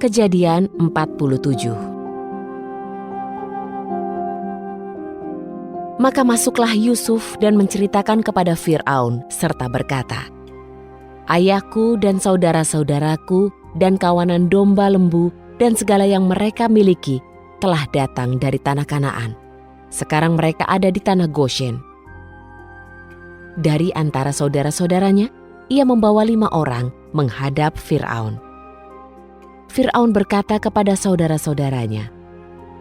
Kejadian 47. Maka masuklah Yusuf dan menceritakan kepada Fir'aun serta berkata, "Ayahku dan saudara-saudaraku dan kawanan domba lembu dan segala yang mereka miliki telah datang dari tanah Kanaan. Sekarang mereka ada di tanah Goshen." Dari antara saudara-saudaranya, ia membawa 5 orang menghadap Fir'aun. Fir'aun berkata kepada saudara-saudaranya,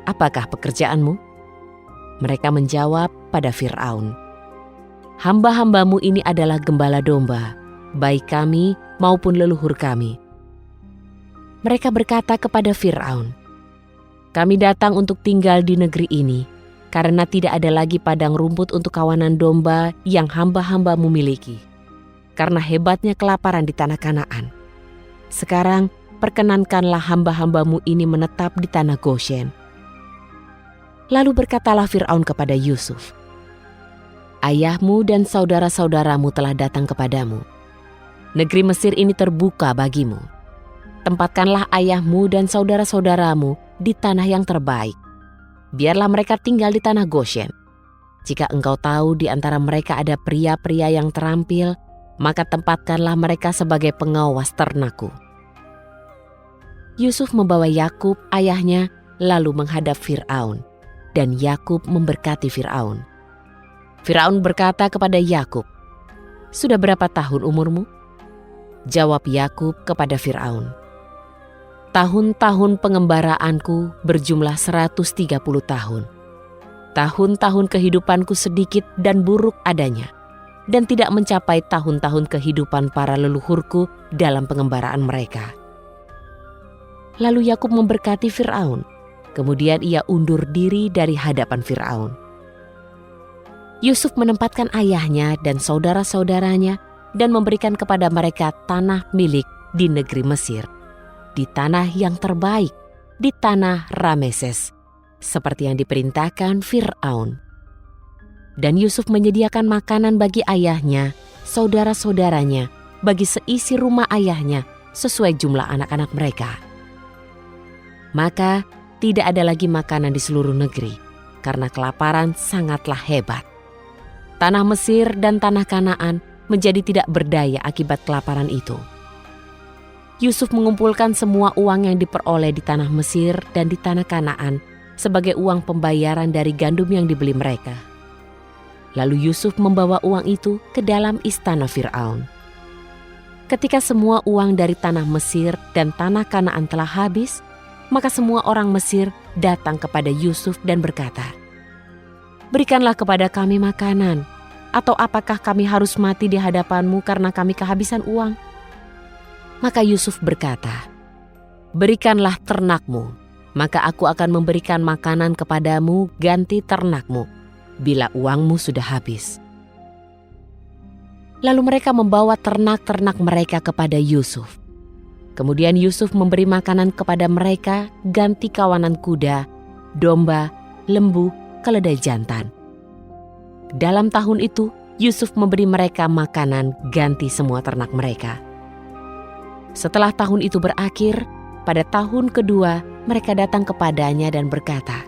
"Apakah pekerjaanmu?" Mereka menjawab pada Fir'aun, "Hamba-hambamu ini adalah gembala domba, baik kami maupun leluhur kami." Mereka berkata kepada Fir'aun, "Kami datang untuk tinggal di negeri ini, karena tidak ada lagi padang rumput untuk kawanan domba yang hamba-hambamu miliki, karena hebatnya kelaparan di tanah Kanaan. Sekarang perkenankanlah hamba-hambamu ini menetap di tanah Goshen." Lalu berkatalah Fir'aun kepada Yusuf, "Ayahmu dan saudara-saudaramu telah datang kepadamu. Negeri Mesir ini terbuka bagimu. Tempatkanlah ayahmu dan saudara-saudaramu di tanah yang terbaik. Biarlah mereka tinggal di tanah Goshen. Jika engkau tahu di antara mereka ada pria-pria yang terampil, maka tempatkanlah mereka sebagai pengawas ternakku." Yusuf membawa Yakub ayahnya lalu menghadap Fir'aun, dan Yakub memberkati Fir'aun. Fir'aun berkata kepada Yakub, "Sudah berapa tahun umurmu?" Jawab Yakub kepada Fir'aun, "Tahun-tahun pengembaraanku berjumlah 130 tahun. Tahun-tahun kehidupanku sedikit dan buruk adanya, dan tidak mencapai tahun-tahun kehidupan para leluhurku dalam pengembaraan mereka." Lalu Yakub memberkati Fir'aun. Kemudian ia undur diri dari hadapan Fir'aun. Yusuf menempatkan ayahnya dan saudara-saudaranya dan memberikan kepada mereka tanah milik di negeri Mesir, di tanah yang terbaik, di tanah Rameses, seperti yang diperintahkan Fir'aun. Dan Yusuf menyediakan makanan bagi ayahnya, saudara-saudaranya, bagi seisi rumah ayahnya sesuai jumlah anak-anak mereka. Maka tidak ada lagi makanan di seluruh negeri, karena kelaparan sangatlah hebat. Tanah Mesir dan tanah Kanaan menjadi tidak berdaya akibat kelaparan itu. Yusuf mengumpulkan semua uang yang diperoleh di tanah Mesir dan di tanah Kanaan sebagai uang pembayaran dari gandum yang dibeli mereka. Lalu Yusuf membawa uang itu ke dalam istana Fir'aun. Ketika semua uang dari tanah Mesir dan tanah Kanaan telah habis, maka semua orang Mesir datang kepada Yusuf dan berkata, "Berikanlah kepada kami makanan, atau apakah kami harus mati di hadapanmu karena kami kehabisan uang?" Maka Yusuf berkata, "Berikanlah ternakmu, maka aku akan memberikan makanan kepadamu ganti ternakmu, bila uangmu sudah habis." Lalu mereka membawa ternak-ternak mereka kepada Yusuf. Kemudian Yusuf memberi makanan kepada mereka ganti kawanan kuda, domba, lembu, keledai jantan. Dalam tahun itu, Yusuf memberi mereka makanan ganti semua ternak mereka. Setelah tahun itu berakhir, pada tahun kedua mereka datang kepadanya dan berkata,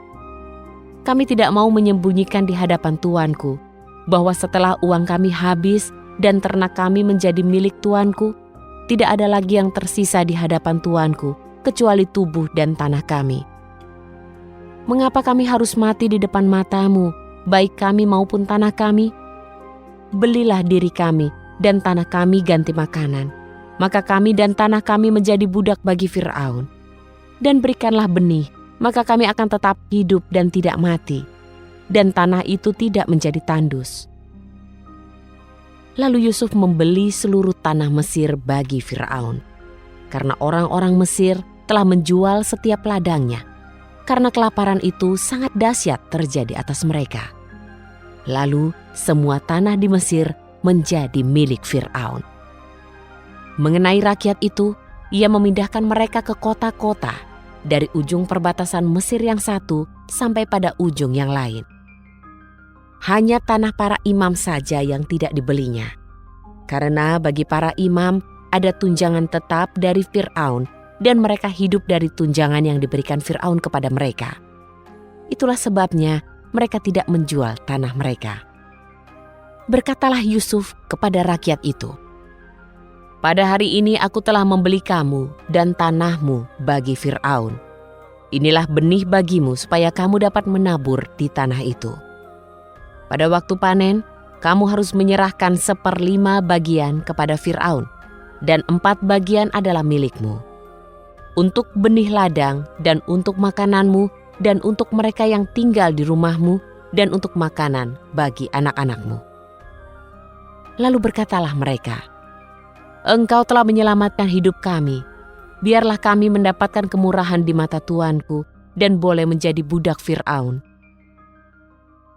"Kami tidak mau menyembunyikan di hadapan tuanku bahwa setelah uang kami habis dan ternak kami menjadi milik tuanku, tidak ada lagi yang tersisa di hadapan tuanku kecuali tubuh dan tanah kami. Mengapa kami harus mati di depan matamu, baik kami maupun tanah kami? Belilah diri kami dan tanah kami ganti makanan, maka kami dan tanah kami menjadi budak bagi Fir'aun. Dan berikanlah benih, maka kami akan tetap hidup dan tidak mati, dan tanah itu tidak menjadi tandus." Lalu Yusuf membeli seluruh tanah Mesir bagi Fir'aun, karena orang-orang Mesir telah menjual setiap ladangnya, karena kelaparan itu sangat dahsyat terjadi atas mereka. Lalu semua tanah di Mesir menjadi milik Fir'aun. Mengenai rakyat itu, ia memindahkan mereka ke kota-kota, dari ujung perbatasan Mesir yang satu sampai pada ujung yang lain. Hanya tanah para imam saja yang tidak dibelinya. Karena bagi para imam ada tunjangan tetap dari Fir'aun dan mereka hidup dari tunjangan yang diberikan Fir'aun kepada mereka. Itulah sebabnya mereka tidak menjual tanah mereka. Berkatalah Yusuf kepada rakyat itu, "Pada hari ini aku telah membeli kamu dan tanahmu bagi Fir'aun. Inilah benih bagimu supaya kamu dapat menabur di tanah itu. Pada waktu panen, kamu harus menyerahkan 1/5 bagian kepada Fir'aun, dan 4 bagian adalah milikmu. Untuk benih ladang dan untuk makananmu dan untuk mereka yang tinggal di rumahmu dan untuk makanan bagi anak-anakmu." Lalu berkatalah mereka, "Engkau telah menyelamatkan hidup kami. Biarlah kami mendapatkan kemurahan di mata tuanku dan boleh menjadi budak Fir'aun."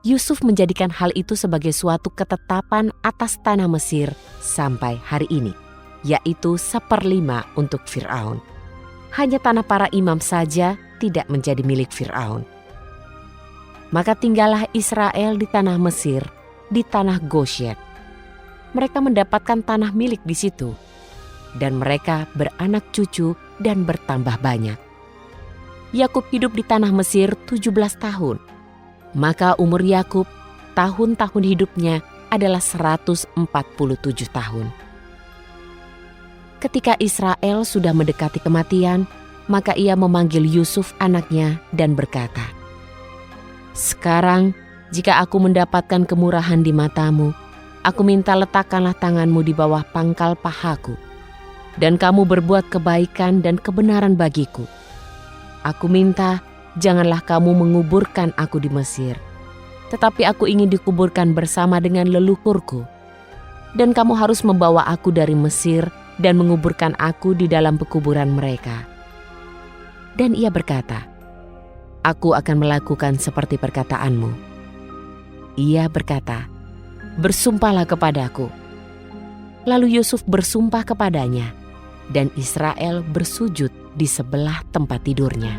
Yusuf menjadikan hal itu sebagai suatu ketetapan atas tanah Mesir sampai hari ini, yaitu 1/5 untuk Fir'aun. Hanya tanah para imam saja tidak menjadi milik Fir'aun. Maka tinggallah Israel di tanah Mesir, di tanah Goshen. Mereka mendapatkan tanah milik di situ, dan mereka beranak cucu dan bertambah banyak. Yakub hidup di tanah Mesir 17 tahun. Maka umur Yakub, tahun-tahun hidupnya adalah 147 tahun. Ketika Israel sudah mendekati kematian, maka ia memanggil Yusuf anaknya dan berkata, "Sekarang, jika aku mendapatkan kemurahan di matamu, aku minta letakkanlah tanganmu di bawah pangkal pahaku, dan kamu berbuat kebaikan dan kebenaran bagiku. Aku minta, janganlah kamu menguburkan aku di Mesir, tetapi aku ingin dikuburkan bersama dengan leluhurku. Dan kamu harus membawa aku dari Mesir dan menguburkan aku di dalam pekuburan mereka." Dan ia berkata, "Aku akan melakukan seperti perkataanmu." Ia berkata, "Bersumpahlah kepadaku." Lalu Yusuf bersumpah kepadanya, dan Israel bersujud di sebelah tempat tidurnya.